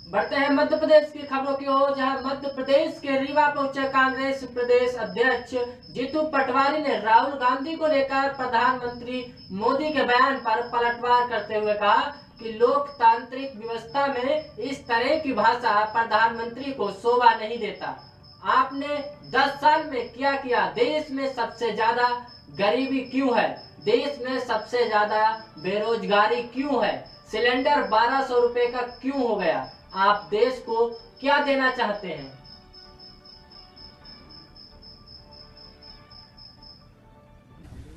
बढ़ते हैं मध्य प्रदेश की खबरों की ओर, जहां मध्य प्रदेश के रीवा पहुंचे कांग्रेस प्रदेश अध्यक्ष जीतू पटवारी ने राहुल गांधी को लेकर प्रधानमंत्री मोदी के बयान पर पलटवार करते हुए कहा कि लोकतांत्रिक व्यवस्था में इस तरह की भाषा प्रधानमंत्री को शोभा नहीं देता। आपने 10 साल में क्या किया? देश में सबसे ज्यादा गरीबी क्यों है? देश में सबसे ज्यादा बेरोजगारी क्यों है? सिलेंडर 1200 रुपए का क्यों हो गया? आप देश को क्या देना चाहते हैं?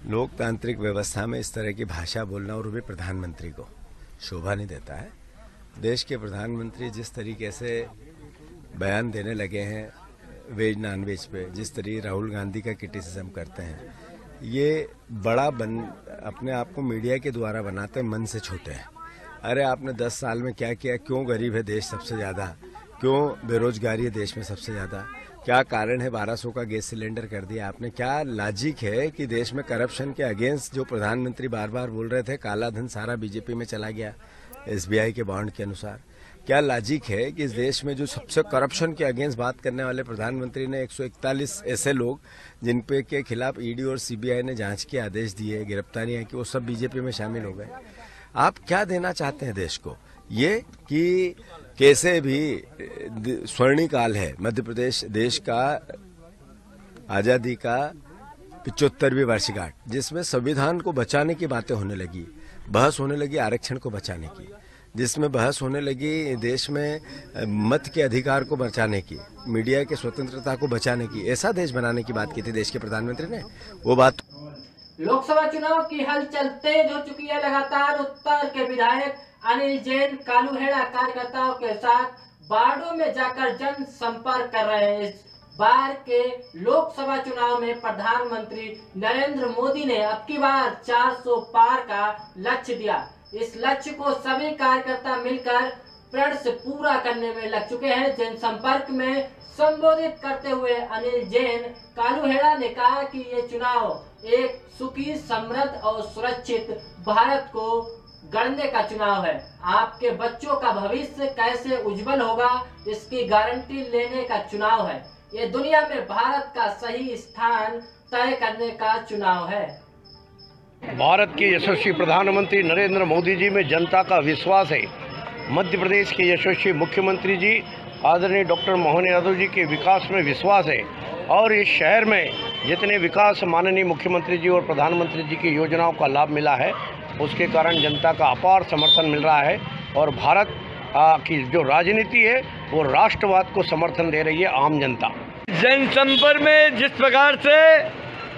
लोकतांत्रिक व्यवस्था में इस तरह की भाषा बोलना और भी प्रधानमंत्री को शोभा नहीं देता है। देश के प्रधानमंत्री जिस तरीके से बयान देने लगे हैं वेज नॉन वेज पे, जिस तरीके राहुल गांधी का क्रिटिसिज्म करते हैं, ये बड़ा अपने आप को मीडिया के द्वारा बनाते मन से छोटे हैं। अरे आपने 10 साल में क्या किया? क्यों गरीब है देश सबसे ज़्यादा? क्यों बेरोजगारी है देश में सबसे ज़्यादा? क्या कारण है 1200 का गैस सिलेंडर कर दिया आपने? क्या लॉजिक है कि देश में करप्शन के अगेंस्ट जो प्रधानमंत्री बार बार बोल रहे थे, काला धन सारा बीजेपी में चला गया एसबीआई के बॉन्ड के अनुसार? क्या लॉजिक है कि इस देश में जो सबसे करप्शन के अगेंस्ट बात करने वाले प्रधानमंत्री ने 141 ऐसे लोग जिन पे के खिलाफ ईडी और सीबीआई ने जांच के आदेश दिए, गिरफ्तारियां की, वो सब बीजेपी में शामिल हो गए? आप क्या देना चाहते हैं देश को? ये कि कैसे भी स्वर्णिकाल है मध्य प्रदेश देश का आजादी का 75वीं वर्षगांठ, जिसमें संविधान को बचाने की बातें होने लगी, बहस होने लगी आरक्षण को बचाने की, जिसमें बहस होने लगी देश में मत के अधिकार को बचाने की, मीडिया की स्वतंत्रता को बचाने की। ऐसा देश बनाने की बात की थी देश के प्रधानमंत्री ने। वो बात लोकसभा चुनाव की हलचल तेज हो चुकी है। लगातार उत्तर के विधायक अनिल जैन कालूहेड़ा कार्यकर्ताओं के साथ वार्डों में जाकर जन संपर्क कर रहे हैं। इस बार के लोकसभा चुनाव में प्रधानमंत्री नरेंद्र मोदी ने अब की बार 400 पार का लक्ष्य दिया। इस लक्ष्य को सभी कार्यकर्ता मिलकर प्रण से पूरा करने में लग चुके हैं। जनसंपर्क में संबोधित करते हुए अनिल जैन कालूहेड़ा ने कहा कि ये चुनाव एक सुखी, समृद्ध और सुरक्षित भारत को गढ़ने का चुनाव है। आपके बच्चों का भविष्य कैसे उज्जवल होगा, इसकी गारंटी लेने का चुनाव है। ये दुनिया में भारत का सही स्थान तय करने का चुनाव है। भारत के यशस्वी प्रधानमंत्री नरेंद्र मोदी जी में जनता का विश्वास है। मध्य प्रदेश के यशस्वी मुख्यमंत्री जी आदरणीय डॉक्टर मोहन यादव जी के विकास में विश्वास है और इस शहर में जितने विकास माननीय मुख्यमंत्री जी और प्रधानमंत्री जी की योजनाओं का लाभ मिला है, उसके कारण जनता का अपार समर्थन मिल रहा है और भारत की जो राजनीति है वो राष्ट्रवाद को समर्थन दे रही है आम जनता। जनसंपर्क में जिस प्रकार से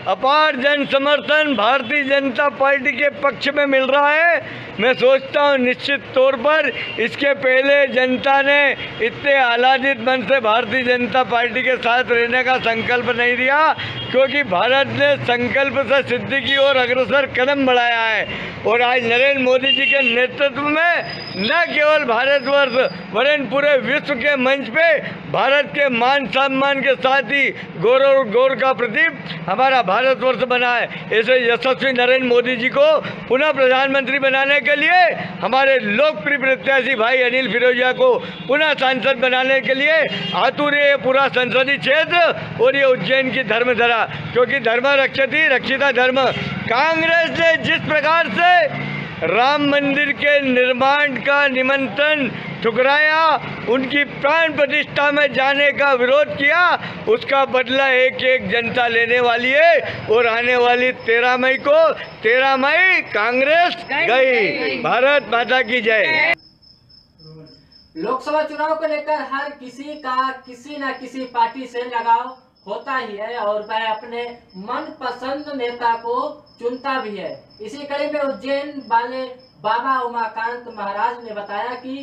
अपार जन समर्थन भारतीय जनता पार्टी के पक्ष में मिल रहा है, मैं सोचता हूँ निश्चित तौर पर इसके पहले जनता ने इतने आह्लादित मन से भारतीय जनता पार्टी के साथ रहने का संकल्प नहीं लिया, क्योंकि भारत ने संकल्प से सिद्धि की ओर अग्रसर कदम बढ़ाया है। और आज नरेंद्र मोदी जी के नेतृत्व में न केवल भारतवर्ष वरन पूरे विश्व के मंच पे भारत के मान सम्मान के साथ ही गौरव का प्रतीक हमारा भारतवर्ष बना है। ऐसे यशस्वी नरेंद्र मोदी जी को पुनः प्रधानमंत्री बनाने के लिए हमारे लोकप्रिय प्रत्याशी भाई अनिल फिरोजिया को पुनः सांसद बनाने के लिए आतुर है पूरा संसदीय क्षेत्र और ये उज्जैन की धर्मधरा, क्योंकि धर्म रक्षति रक्षिता धर्म। कांग्रेस ने जिस प्रकार से राम मंदिर के निर्माण का निमंत्रण ठुकराया, उनकी प्राण प्रतिष्ठा में जाने का विरोध किया, उसका बदला एक एक जनता लेने वाली है। और आने वाली 13 मई कांग्रेस गई। भारत माता की जय। लोकसभा चुनाव को लेकर हर किसी का किसी न किसी पार्टी से लगाव होता ही है और वह अपने मनपसंद नेता को चुनता भी है। इसी कड़ी में उज्जैन वाले बाबा उमाकांत महाराज ने बताया कि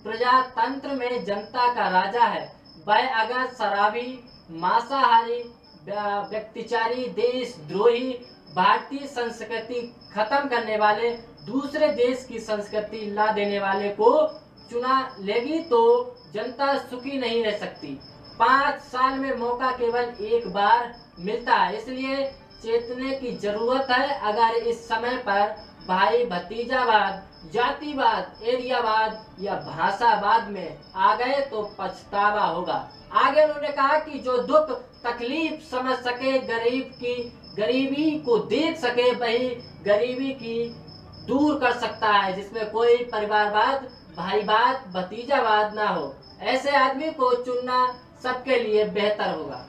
प्रजातंत्र में जनता का राजा है। वह अगर शराबी, मांसाहारी, व्यक्तिचारी, देशद्रोही, भारतीय संस्कृति खत्म करने वाले, दूसरे देश की संस्कृति ला देने वाले को चुना लेगी तो जनता सुखी नहीं रह सकती। 5 साल में मौका केवल एक बार मिलता है, इसलिए चेतने की जरूरत है। अगर इस समय पर भाई भतीजावाद जातिवाद, एरियावाद या भाषावाद में आ गए तो पछतावा होगा। आगे उन्होंने कहा कि जो दुख तकलीफ समझ सके, गरीबी को देख सके, वही गरीबी की दूर कर सकता है, जिसमें कोई परिवारवाद, भाईवाद, भतीजावाद ना हो। ऐसे आदमी को चुनना सबके लिए बेहतर होगा।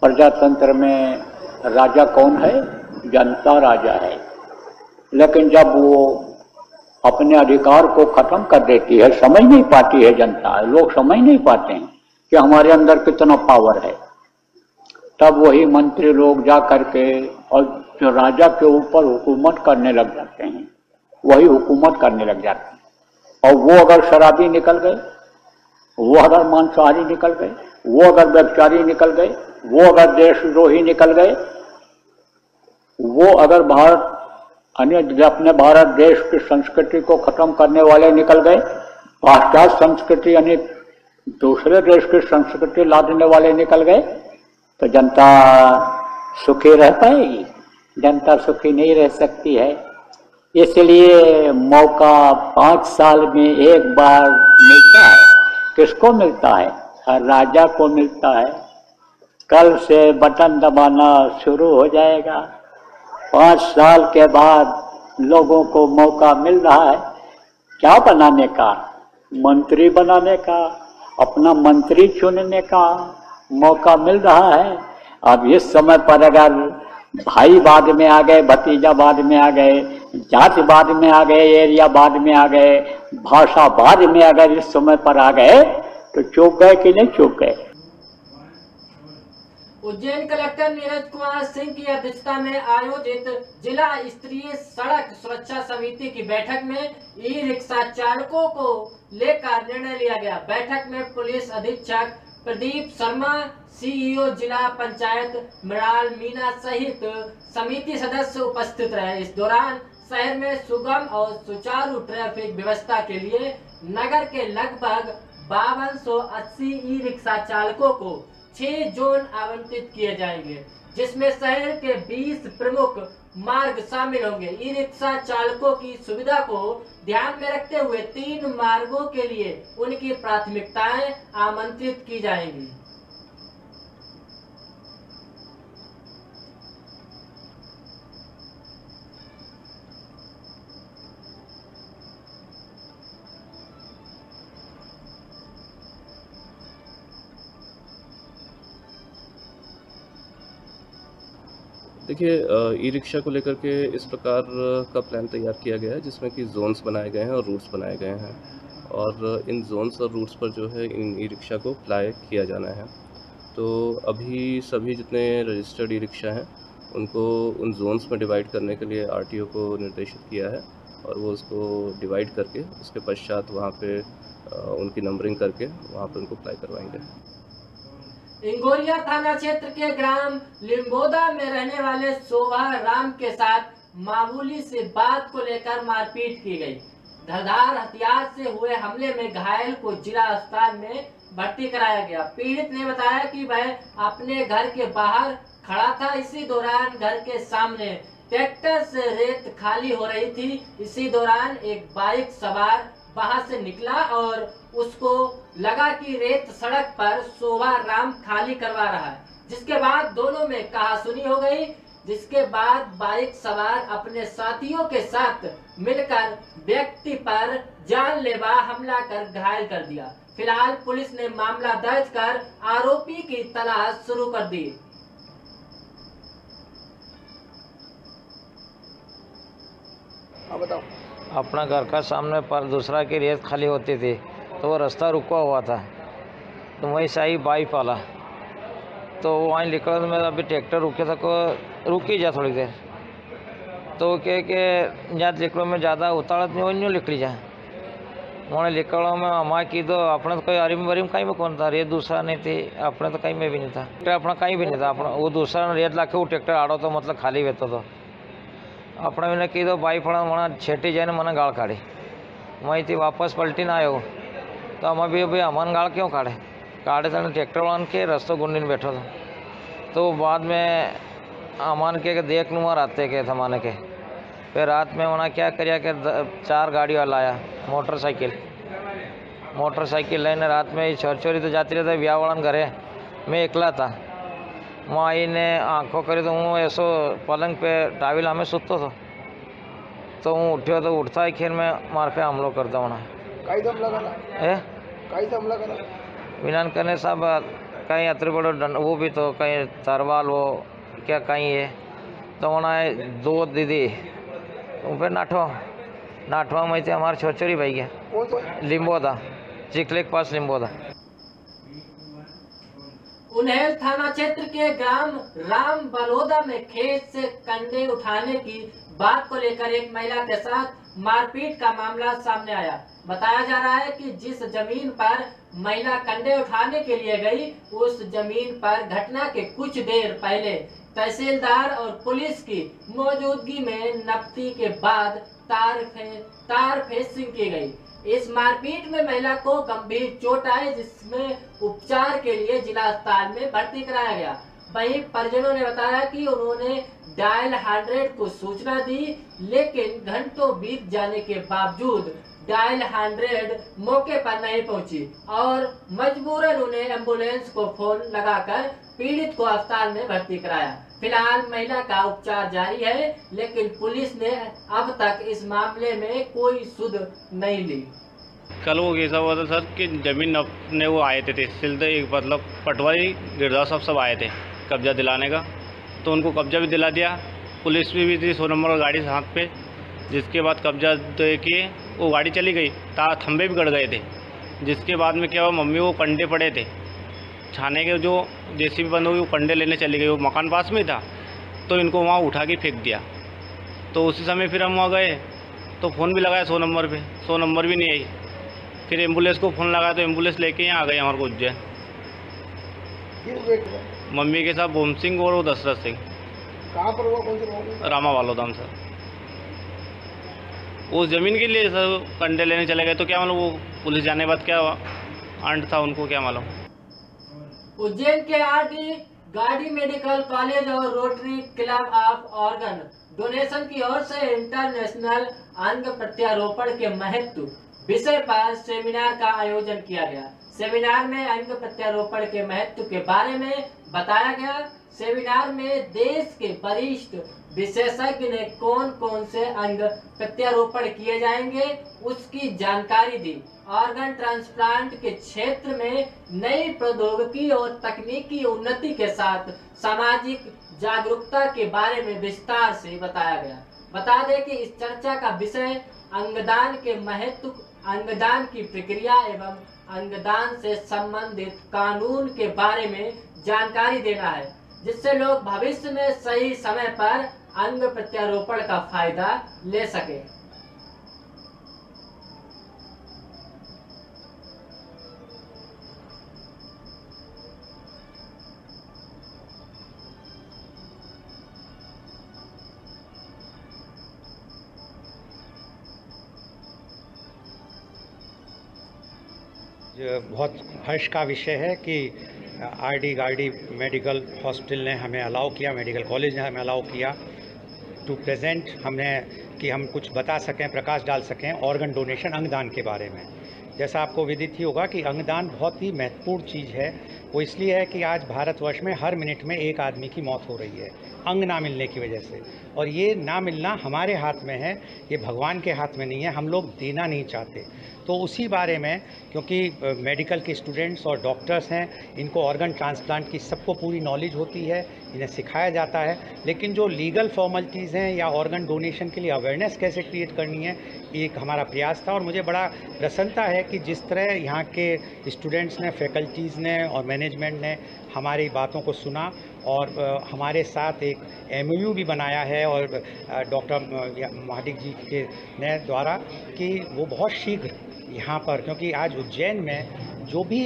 प्रजातंत्र में राजा कौन है? जनता राजा है। लेकिन जब वो अपने अधिकार को खत्म कर देती है, समझ नहीं पाती है जनता, लोग समझ नहीं पाते हैं कि हमारे अंदर कितना पावर है, तब वही मंत्री लोग जा करके और जो राजा के ऊपर हुकूमत करने लग जाते हैं, वही हुकूमत करने लग जाते हैं। और वो अगर शराबी निकल गए, वो अगर मांसाहारी निकल गए, वो अगर व्यभिचारी निकल गए, वो अगर देशद्रोही निकल गए, वो अगर अपने भारत देश की संस्कृति को खत्म करने वाले निकल गए, पाश्चात्य संस्कृति यानी दूसरे देश की संस्कृति लादने वाले निकल गए, तो जनता सुखी रह पाएगी? जनता सुखी नहीं रह सकती है। इसलिए मौका 5 साल में एक बार मिलता है। किसको मिलता है? राजा को मिलता है। कल से बटन दबाना शुरू हो जाएगा। 5 साल के बाद लोगों को मौका मिल रहा है क्या बनाने का? मंत्री बनाने का, अपना मंत्री चुनने का मौका मिल रहा है। अब इस समय पर अगर भाईवाद में आ गए, भतीजावाद में आ गए, जातिवाद में आ गए, एरियावाद में आ गए, भाषावाद में अगर इस समय पर आ गए तो चूक गए कि नहीं चूक गए? उज्जैन कलेक्टर नीरज कुमार सिंह की अध्यक्षता में आयोजित जिला स्तरीय सड़क सुरक्षा समिति की बैठक में ई रिक्शा चालकों को लेकर निर्णय लिया गया। बैठक में पुलिस अधीक्षक प्रदीप शर्मा, सीईओ जिला पंचायत मृणाल मीना सहित समिति सदस्य उपस्थित रहे। इस दौरान शहर में सुगम और सुचारू ट्रैफिक व्यवस्था के लिए नगर के लगभग 5280 ई रिक्शा चालकों को 6 जोन आवंटित किए जाएंगे, जिसमें शहर के 20 प्रमुख मार्ग शामिल होंगे। ई रिक्शा चालकों की सुविधा को ध्यान में रखते हुए 3 मार्गों के लिए उनकी प्राथमिकताएं आमंत्रित की जाएंगी। देखिए, ई रिक्शा को लेकर के इस प्रकार का प्लान तैयार किया गया है, जिसमें कि जोन्स बनाए गए हैं और रूट्स बनाए गए हैं, और इन जोन्स और रूट्स पर जो है इन ई रिक्शा को अप्लाई किया जाना है। तो अभी सभी जितने रजिस्टर्ड ई रिक्शा हैं उनको उन जोन्स में डिवाइड करने के लिए आरटीओ को निर्देशित किया है, और वो उसको डिवाइड करके उसके पश्चात वहाँ पे उनकी नंबरिंग करके वहाँ पे उनको अप्लाई करवाएंगे। इंगोरिया थाना क्षेत्र के ग्राम लिम्बोदा में रहने वाले शोभा राम के साथ मामूली से बात को लेकर मारपीट की गई। धारदार हथियार से हुए हमले में घायल को जिला अस्पताल में भर्ती कराया गया। पीड़ित ने बताया कि वह अपने घर के बाहर खड़ा था। इसी दौरान घर के सामने ट्रैक्टर से रेत खाली हो रही थी। इसी दौरान एक बाइक सवार वहां से निकला और उसको लगा कि रेत सड़क पर शोभा राम खाली करवा रहा है, जिसके बाद दोनों में कहासुनी हो गई। जिसके बाद बाइक सवार अपने साथियों के साथ मिलकर व्यक्ति पर जानलेवा हमला कर घायल कर दिया। फिलहाल पुलिस ने मामला दर्ज कर आरोपी की तलाश शुरू कर दी। बताओ। अपना घर का सामने पर दूसरा की रेत खाली होती थी तो वो रास्ता रुका हुआ था, तो वहीं से आई बाइक वाला, तो वहीं निकला तो मेरा अभी ट्रैक्टर रुके था को रुकी जा थोड़ी देर, तो कह के जहाँ निकलो में ज़्यादा उतारत नहीं वही निकली जा मैंने निकलो में हमारे की तो अपने तो कोई अरिम वरिम कहीं में कौन था, रेत दूसरा नहीं थी, अपने तो कहीं में भी नहीं था, ट्रैक्टर अपना कहीं भी नहीं था। अपना वो दूसरा रेत ला के वो ट्रैक्टर आड़ो तो मतलब खाली रहता तो अपने मैंने की तो बाइक फड़ा मना छेटी जाए मैंने गाड़ काढ़ी, वहीं थी वापस पलटी ना आयो तो हम अभी अमन गाड़ क्यों काढ़े। काटे थे ट्रैक्टर वाहन के रस्तों गुंडी में बैठा था। तो बाद में अमान के देख लूँ आते के थमाने के। फिर रात में उन्हें क्या करिया कि 4 गाड़ी वाला आया मोटरसाइकिल लेने रात में छोरी तो जाती रहता ब्याह वाला घरे। मैं एकला था वहाँ आई ने आँखों करी तो हूँ ऐसो पलंग पे टाविल हमें सुतो था तो हूँ उठ्यो तो उठता ही खेल में मार पे हमलो करता उन्हें विनान करने सब कहीं अतरे बड़ो वो भी तो कहीं तरवाल वो क्या कहीं है तो उन्हें 2 दीदी फिर नाठवा में थे हमारे छोचोरी भाई गया लिम्बो था चिखले के पास लिम्बो था। उन्हेल थाना क्षेत्र के ग्राम राम बलोदा में खेत से कंडे उठाने की बात को लेकर एक महिला के साथ मारपीट का मामला सामने आया। बताया जा रहा है कि जिस जमीन पर महिला कंडे उठाने के लिए गई उस जमीन पर घटना के कुछ देर पहले तहसीलदार और पुलिस की मौजूदगी में नपती के बाद तार फेंसिंग की गई। इस मारपीट में महिला को गंभीर चोट आई जिसमें उपचार के लिए जिला अस्पताल में भर्ती कराया गया। वहीं परिजनों ने बताया कि उन्होंने डायल 100 को सूचना दी लेकिन घंटों बीत जाने के बावजूद डायल 100 मौके पर नहीं पहुंची और मजबूरन उन्हें एम्बुलेंस को फोन लगाकर पीड़ित को अस्पताल में भर्ती कराया। फिलहाल महिला का उपचार जारी है लेकिन पुलिस ने अब तक इस मामले में कोई सुध नहीं ली। कल वो ऐसा हुआ था सर कि जमीन अपने वो आए थे सिलते मतलब पटवारी गिरदार सब आए थे कब्जा दिलाने का, तो उनको कब्जा भी दिला दिया। पुलिस भी थी 100 नंबर गाड़ी हाथ पे, जिसके बाद कब्जा दे के वो गाड़ी चली गई। खंभे भी गड़ गए थे। जिसके बाद में क्या हुआ, मम्मी वो कंडे पड़े थे छाने के, जो जेसीबी बंद हुई वो कंडे लेने चली गई। वो मकान पास में था तो इनको वहाँ उठा के फेंक दिया। तो उसी समय फिर हम वहाँ गए तो फ़ोन भी लगाया 100 नंबर पे, 100 नंबर भी नहीं आई। फिर एम्बुलेंस को फ़ोन लगाया तो एम्बुलेंस लेके यहाँ आ गए हमारे को उज्जैन। मम्मी के साथ बोम सिंह और वो दशरथ सिंह। कहाँ पर हुआ, कौन से रामा वालोदाम सर। उस ज़मीन के लिए सर कंडे लेने चले गए तो क्या मालूम वो पुलिस जाने के बाद क्या अंट था उनको क्या मालूम। उज्जैन के आरडी गाड़ी मेडिकल कॉलेज और rotary club of organ donation की ओर से इंटरनेशनल अंग प्रत्यारोपण के महत्व विषय पर सेमिनार का आयोजन किया गया। सेमिनार में अंग प्रत्यारोपण के महत्व के बारे में बताया गया। सेमिनार में देश के वरिष्ठ विशेषज्ञ ने कौन कौन से अंग प्रत्यारोपण किए जाएंगे उसकी जानकारी दी। ऑर्गन ट्रांसप्लांट के क्षेत्र में नई प्रौद्योगिकी और तकनीकी उन्नति के साथ सामाजिक जागरूकता के बारे में विस्तार से बताया गया। बता दें कि इस चर्चा का विषय अंगदान के महत्व, अंगदान की प्रक्रिया एवं अंगदान से संबंधित कानून के बारे में जानकारी देना है, जिससे लोग भविष्य में सही समय पर अंग प्रत्यारोपण का फायदा ले सके। बहुत हर्ष का विषय है कि आरडी गार्डी मेडिकल हॉस्पिटल ने हमें अलाउ किया, मेडिकल कॉलेज ने हमें अलाउ किया टू प्रेजेंट कि हम कुछ बता सकें, प्रकाश डाल सकें ऑर्गन डोनेशन, अंगदान के बारे में। जैसा आपको विदित ही होगा कि अंगदान बहुत ही महत्वपूर्ण चीज़ है। वो इसलिए है कि आज भारतवर्ष में हर मिनट में एक आदमी की मौत हो रही है अंग ना मिलने की वजह से, और ये ना मिलना हमारे हाथ में है, ये भगवान के हाथ में नहीं है। हम लोग देना नहीं चाहते। तो उसी बारे में, क्योंकि मेडिकल के स्टूडेंट्स और डॉक्टर्स हैं, इनको ऑर्गन ट्रांसप्लांट की सबको पूरी नॉलेज होती है, इन्हें सिखाया जाता है, लेकिन जो लीगल फॉर्मेलिटीज़ हैं या ऑर्गन डोनेशन के लिए अवेयरनेस कैसे क्रिएट करनी है, एक हमारा प्रयास था। और मुझे बड़ा प्रसन्नता है कि जिस तरह यहाँ के स्टूडेंट्स ने, फैकल्टीज़ ने और मैनेजमेंट ने हमारी बातों को सुना और हमारे साथ एक MOU भी बनाया है और डॉक्टर महाडिक जी के ने द्वारा कि वो बहुत शीघ्र यहाँ पर, क्योंकि आज उज्जैन में जो भी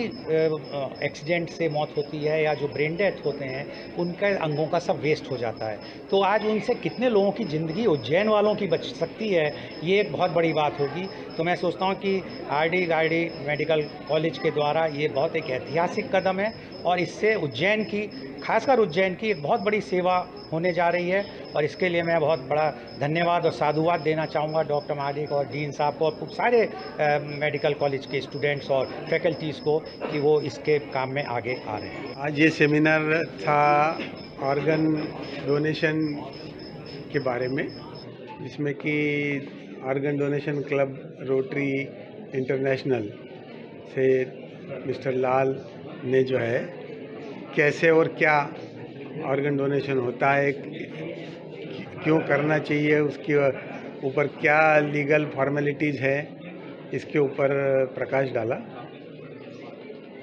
एक्सीडेंट से मौत होती है या जो ब्रेन डेथ होते हैं, उनके अंगों का सब वेस्ट हो जाता है। तो आज उनसे कितने लोगों की ज़िंदगी उज्जैन वालों की बच सकती है, ये एक बहुत बड़ी बात होगी। तो मैं सोचता हूँ कि आरडी गार्डी मेडिकल कॉलेज के द्वारा ये बहुत एक ऐतिहासिक कदम है और इससे उज्जैन की, खासकर उज्जैन की एक बहुत बड़ी सेवा होने जा रही है। और इसके लिए मैं बहुत बड़ा धन्यवाद और साधुवाद देना चाहूँगा डॉक्टर महाडिक और डीन साहब को और खूब सारे मेडिकल कॉलेज के स्टूडेंट्स और फैकल्टीज़ को कि वो इसके काम में आगे आ रहे हैं। आज ये सेमिनार था ऑर्गन डोनेशन के बारे में, जिसमें कि organ donation club rotary international से मिस्टर लाल ने जो है कैसे और क्या ऑर्गन डोनेशन होता है, क्यों करना चाहिए, उसके ऊपर क्या लीगल फॉर्मेलिटीज़ है, इसके ऊपर प्रकाश डाला।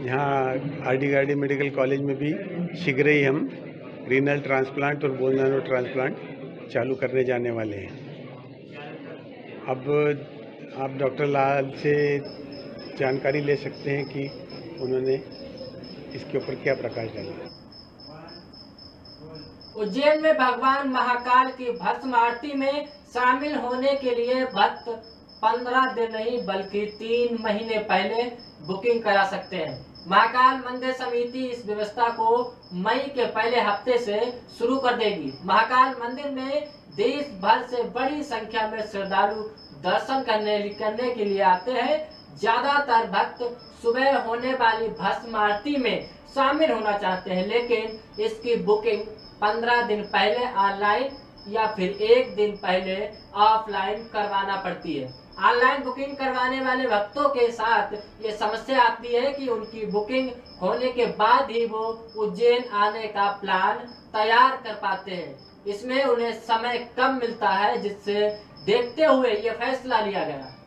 यहाँ आरडी गार्डी मेडिकल कॉलेज में भी शीघ्र ही हम रीनल ट्रांसप्लांट और बोन मैरो ट्रांसप्लांट चालू करने जाने वाले हैं। अब आप डॉक्टर लाल से जानकारी ले सकते हैं कि उन्होंने इसके ऊपर क्या प्रकाश डाला। उज्जैन में भगवान महाकाल की भस्म आरती में शामिल होने के लिए भक्त 15 दिन नहीं बल्कि 3 महीने पहले बुकिंग करा सकते हैं। महाकाल मंदिर समिति इस व्यवस्था को मई के पहले हफ्ते से शुरू कर देगी। महाकाल मंदिर में देश भर से बड़ी संख्या में श्रद्धालु दर्शन करने के लिए आते हैं। ज्यादातर भक्त सुबह होने वाली भस्म आरती में शामिल होना चाहते हैं, लेकिन इसकी बुकिंग 15 दिन पहले ऑनलाइन या फिर 1 दिन पहले ऑफलाइन करवाना पड़ती है। ऑनलाइन बुकिंग करवाने वाले भक्तों के साथ ये समस्या आती है कि उनकी बुकिंग होने के बाद ही वो उज्जैन आने का प्लान तैयार कर पाते हैं। इसमें उन्हें समय कम मिलता है, जिससे देखते हुए ये फैसला लिया गया।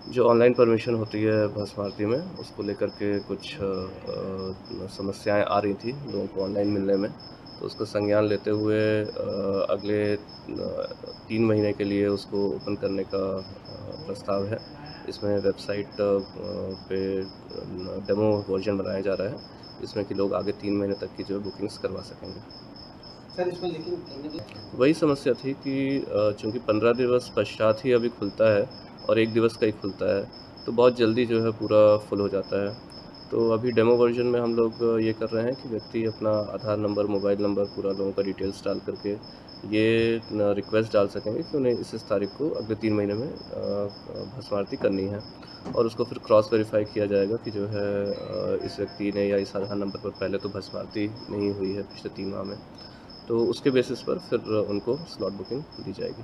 जो ऑनलाइन परमिशन होती है भस्म आरती में, उसको लेकर के कुछ समस्याएं आ रही थी लोगों को ऑनलाइन मिलने में, तो उसका संज्ञान लेते हुए अगले 3 महीने के लिए उसको ओपन करने का प्रस्ताव है। इसमें वेबसाइट पे डेमो वर्जन बनाया जा रहा है, इसमें कि लोग आगे 3 महीने तक की जो है बुकिंग्स करवा सकेंगे। सर, इसमें लेकिन वही समस्या थी कि चूँकि 15 दिवस पश्चात ही अभी खुलता है और 1 दिवस का ही खुलता है, तो बहुत जल्दी जो है पूरा फुल हो जाता है। तो अभी डेमो वर्जन में हम लोग ये कर रहे हैं कि व्यक्ति अपना आधार नंबर, मोबाइल नंबर, पूरा लोगों का डिटेल्स डाल करके ये रिक्वेस्ट डाल सकेंगे कि उन्हें इस तारीख को अगले 3 महीने में भस्म आरती करनी है, और उसको फिर क्रॉस वेरीफाई किया जाएगा कि जो है इस व्यक्ति ने या इस आधार नंबर पर पहले तो भस्म आरती नहीं हुई है पिछले 3 माह में, तो उसके बेसिस पर फिर उनको स्लॉट बुकिंग दी जाएगी।